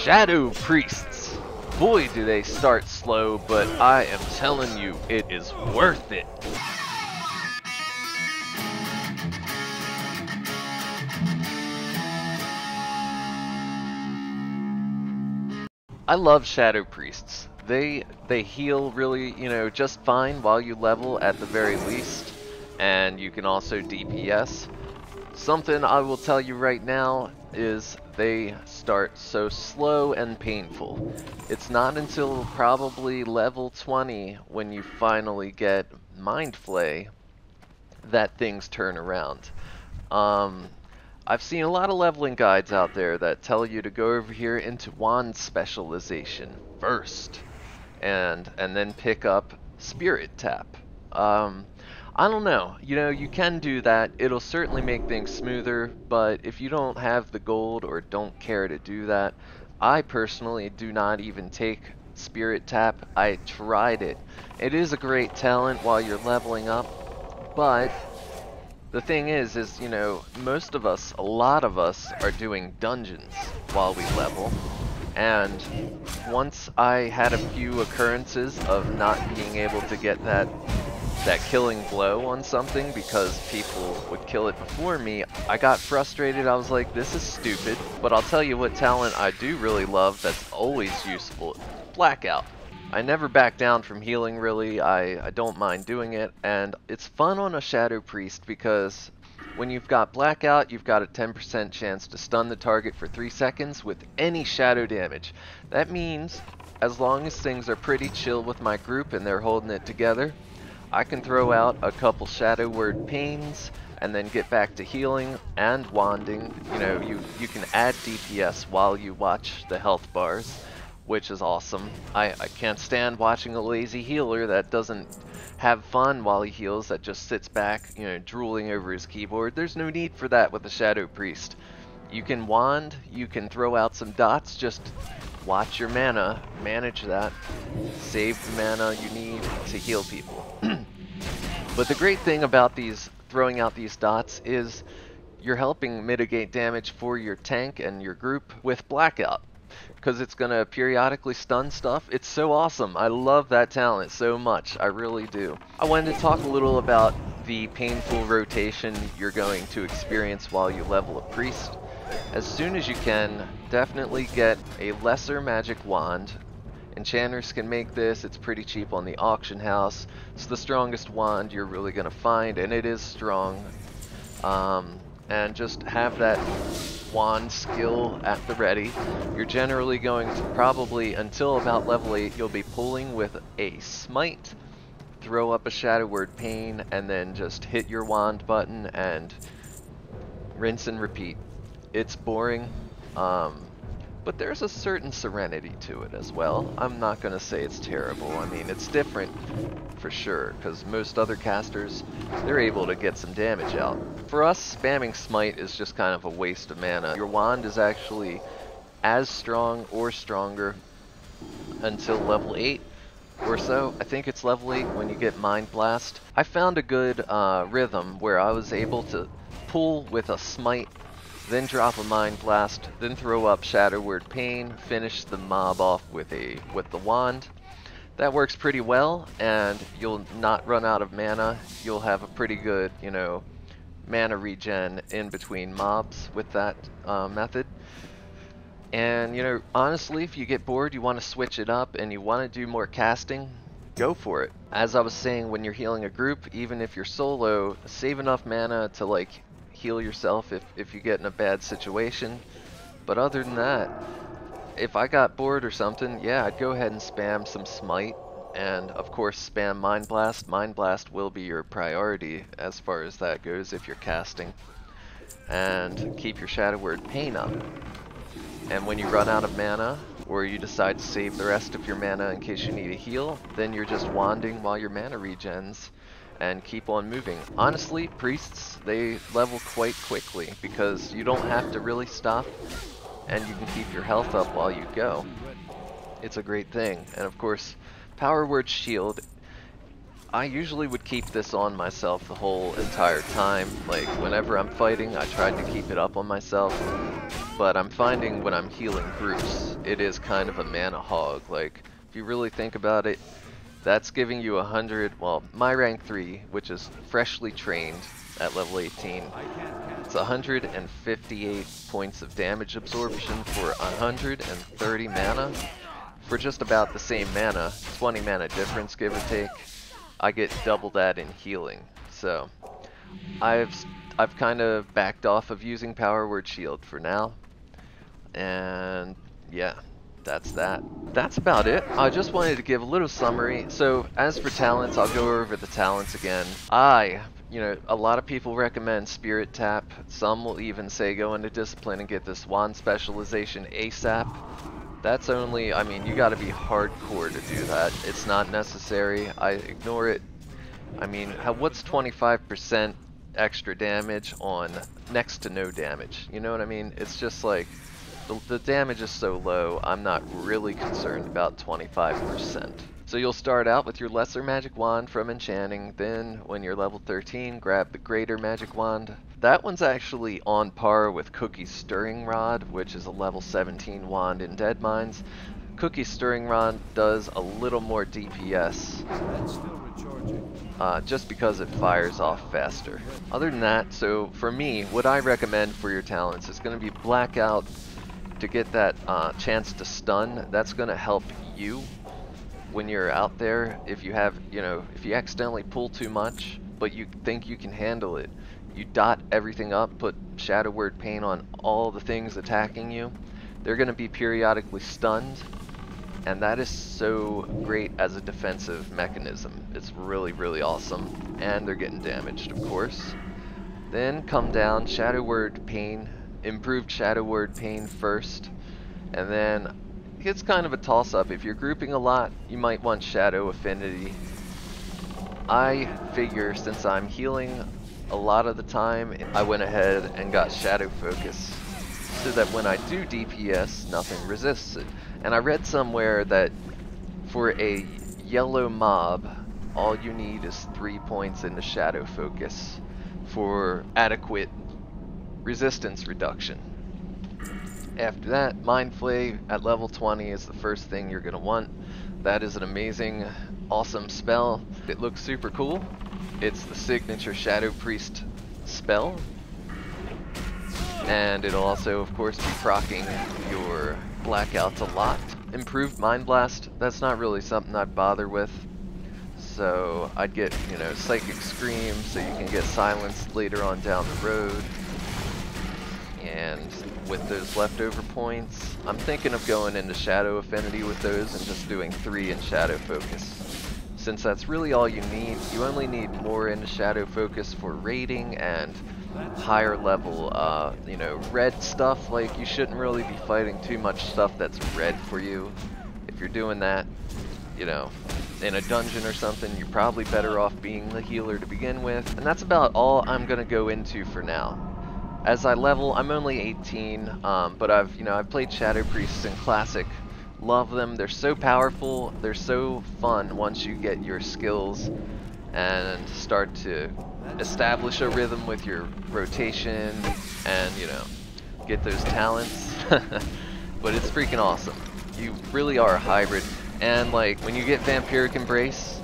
Shadow Priests. Boy, do they start slow, but I am telling you, it is worth it. I love Shadow Priests. They heal really, just fine while you level at the very least, and you can also DPS. Something I will tell you right now is they start so slow and painful. It's not until probably level 20 when you finally get Mind Flay that things turn around. I've seen a lot of leveling guides out there that tell you to go over here into wand specialization first and then pick up Spirit Tap. I don't know, you can do that. It'll certainly make things smoother, but if you don't have the gold or don't care to do that, I personally do not even take Spirit Tap. I tried it. It is a great talent while you're leveling up, but the thing is, most of us, a lot of us, are doing dungeons while we level. And once I had a few occurrences of not being able to get that killing blow on something because people would kill it before me, I got frustrated. I was like, this is stupid. But I'll tell you what talent I do really love that's always useful. Blackout. I never back down from healing, really. I don't mind doing it, and it's fun on a Shadow Priest because when you've got Blackout, you've got a 10% chance to stun the target for 3 seconds with any shadow damage. That means, as long as things are pretty chill with my group and they're holding it together, I can throw out a couple Shadow Word Pains and then get back to healing and wanding. You can add DPS while you watch the health bars, which is awesome. I can't stand watching a lazy healer that doesn't have fun while he heals, that just sits back, drooling over his keyboard. There's no need for that with the Shadow Priest. You can wand, you can throw out some dots, just watch your mana, manage that, save the mana you need to heal people. But the great thing about throwing out these dots is you're helping mitigate damage for your tank and your group with Blackout, because it's going to periodically stun stuff. It's so awesome. I love that talent so much. I really do. I wanted to talk a little about the painful rotation you're going to experience while you level a priest. As soon as you can, definitely get a lesser magic wand. Enchanters can make this. It's pretty cheap on the auction house. It's the strongest wand you're really going to find, and it is strong. And just have that wand skill at the ready. You're generally going to probably, until about level 8, you'll be pulling with a smite, throw up a Shadow Word Pain, and then just hit your wand button and rinse and repeat. It's boring, but there's a certain serenity to it as well. I'm not going to say it's terrible. I mean, it's different for sure, because most other casters, they're able to get some damage out. For us, spamming Smite is just kind of a waste of mana. Your wand is actually as strong or stronger until level 8 or so. I think it's level 8 when you get Mind Blast. I found a good rhythm where I was able to pull with a Smite, then drop a Mind Blast, then throw up Shadow Word Pain, finish the mob off with the wand. That works pretty well, and you'll not run out of mana. You'll have a pretty good, mana regen in between mobs with that method. And, honestly, if you get bored, you want to switch it up, and you want to do more casting, go for it. As I was saying, when you're healing a group, even if you're solo, save enough mana to, heal yourself if you get in a bad situation. But other than that, if I got bored or something, yeah, I'd go ahead and spam some Smite, and of course spam Mind Blast. Mind Blast will be your priority as far as that goes if you're casting. And keep your Shadow Word Pain up. And when you run out of mana, or you decide to save the rest of your mana in case you need a heal, then you're just wanding while your mana regens, and keep on moving. Honestly, priests, they level quite quickly because you don't have to really stop, and you can keep your health up while you go. It's a great thing. And of course, Power Word Shield, I usually would keep this on myself the whole entire time. Like, whenever I'm fighting, I tried to keep it up on myself. but I'm finding when I'm healing groups, it is kind of a mana hog. Like, if you really think about it, that's giving you 100, well, my rank 3, which is freshly trained at level 18, it's 158 points of damage absorption for 130 mana. For just about the same mana, 20 mana difference give or take, I get double that in healing. So I've kind of backed off of using Power Word Shield for now, and yeah, that's that. That's about it. I just wanted to give a little summary. So as for talents, I'll go over the talents again. A lot of people recommend Spirit Tap. Some will even say go into Discipline and get this Wand Specialization ASAP. That's only, I mean, you gotta be hardcore to do that. It's not necessary. I ignore it. I mean, what's 25% extra damage on next to no damage? You know what I mean? It's just like, the damage is so low, I'm not really concerned about 25%. So you'll start out with your Lesser Magic Wand from Enchanting, then when you're level 13, grab the Greater Magic Wand. That one's actually on par with Cookie's Stirring Rod, which is a level 17 wand in Deadmines. Cookie's Stirring Rod does a little more DPS, just because it fires off faster. Other than that, so for me, what I recommend for your talents is going to be Blackout to get that chance to stun. That's going to help you when you're out there. If you have, if you accidentally pull too much, but you think you can handle it, you dot everything up, put Shadow Word Pain on all the things attacking you. They're going to be periodically stunned, and that is so great as a defensive mechanism. It's really, really awesome, and they're getting damaged, of course. Then come down, Shadow Word Pain, improved Shadow Word Pain first, and then it's kind of a toss-up. If you're grouping a lot, you might want Shadow Affinity. I figure since I'm healing a lot of the time, I went ahead and got Shadow Focus, so that when I do DPS, nothing resists it. And I read somewhere that for a yellow mob, all you need is 3 points into Shadow Focus for adequate resistance reduction. After that, Mind Flay at level 20 is the first thing you're going to want. That is an amazing, awesome spell. It looks super cool. It's the signature Shadow Priest spell. And it'll also, of course, be proccing your blackouts a lot. Improved Mind Blast, that's not really something I'd bother with. So I'd get, Psychic Scream so you can get silenced later on down the road. And with those leftover points, I'm thinking of going into Shadow Affinity with those and just doing 3 in Shadow Focus. Since that's really all you need, you only need more into Shadow Focus for raiding and higher level, red stuff. Like, you shouldn't really be fighting too much stuff that's red for you. If you're doing that, in a dungeon or something, you're probably better off being the healer to begin with. And that's about all I'm gonna go into for now. As I level, I'm only 18, but I've played Shadow Priests in Classic. Love them. They're so powerful. They're so fun once you get your skills and start to establish a rhythm with your rotation and, get those talents. But it's freaking awesome. You really are a hybrid. And like, when you get Vampiric Embrace,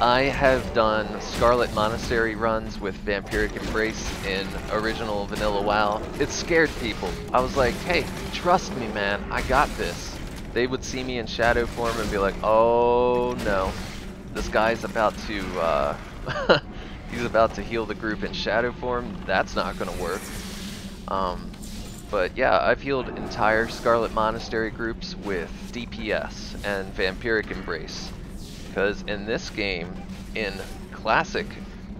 I have done Scarlet Monastery runs with Vampiric Embrace in original Vanilla WoW. It scared people. I was like, hey, trust me, man, I got this. They would see me in shadow form and be like, oh no, this guy's about to, he's about to heal the group in shadow form. That's not gonna work. But yeah, I've healed entire Scarlet Monastery groups with DPS and Vampiric Embrace. Because in this game, in Classic,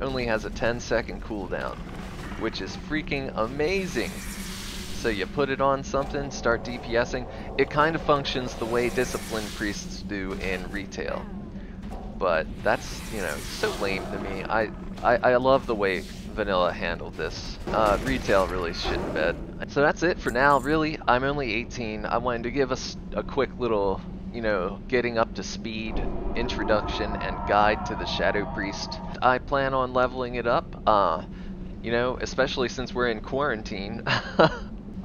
only has a 10-second cooldown, which is freaking amazing. So you put it on something, start DPSing. It kind of functions the way Disciplined Priests do in retail. But that's, so lame to me. I love the way Vanilla handled this. Retail really shit in bed. So that's it for now, really. I'm only 18. I wanted to give us a quick little, getting up to speed introduction and guide to the Shadow Priest. I plan on leveling it up, especially since we're in quarantine.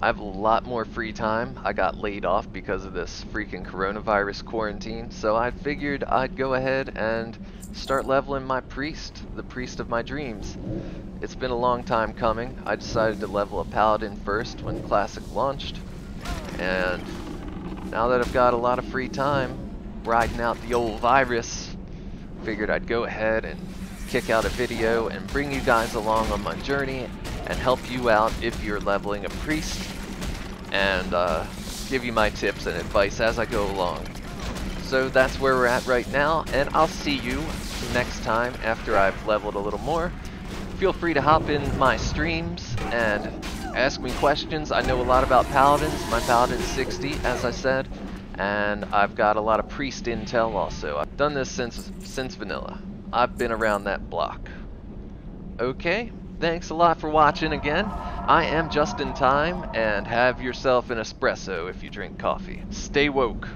I have a lot more free time. I got laid off because of this freaking coronavirus quarantine, so I figured I'd go ahead and start leveling my priest, the priest of my dreams. It's been a long time coming. I decided to level a paladin first when Classic launched, and now that I've got a lot of free time riding out the old virus, figured I'd go ahead and kick out a video and bring you guys along on my journey and help you out if you're leveling a priest, and give you my tips and advice as I go along. So that's where we're at right now, and I'll see you next time after I've leveled a little more. Feel free to hop in my streams and ask me questions. I know a lot about paladins. My paladin's 60, as I said, and I've got a lot of priest intel also. I've done this since vanilla. I've been around that block. Okay, thanks a lot for watching again. I am just in time, and have yourself an espresso if you drink coffee. Stay woke.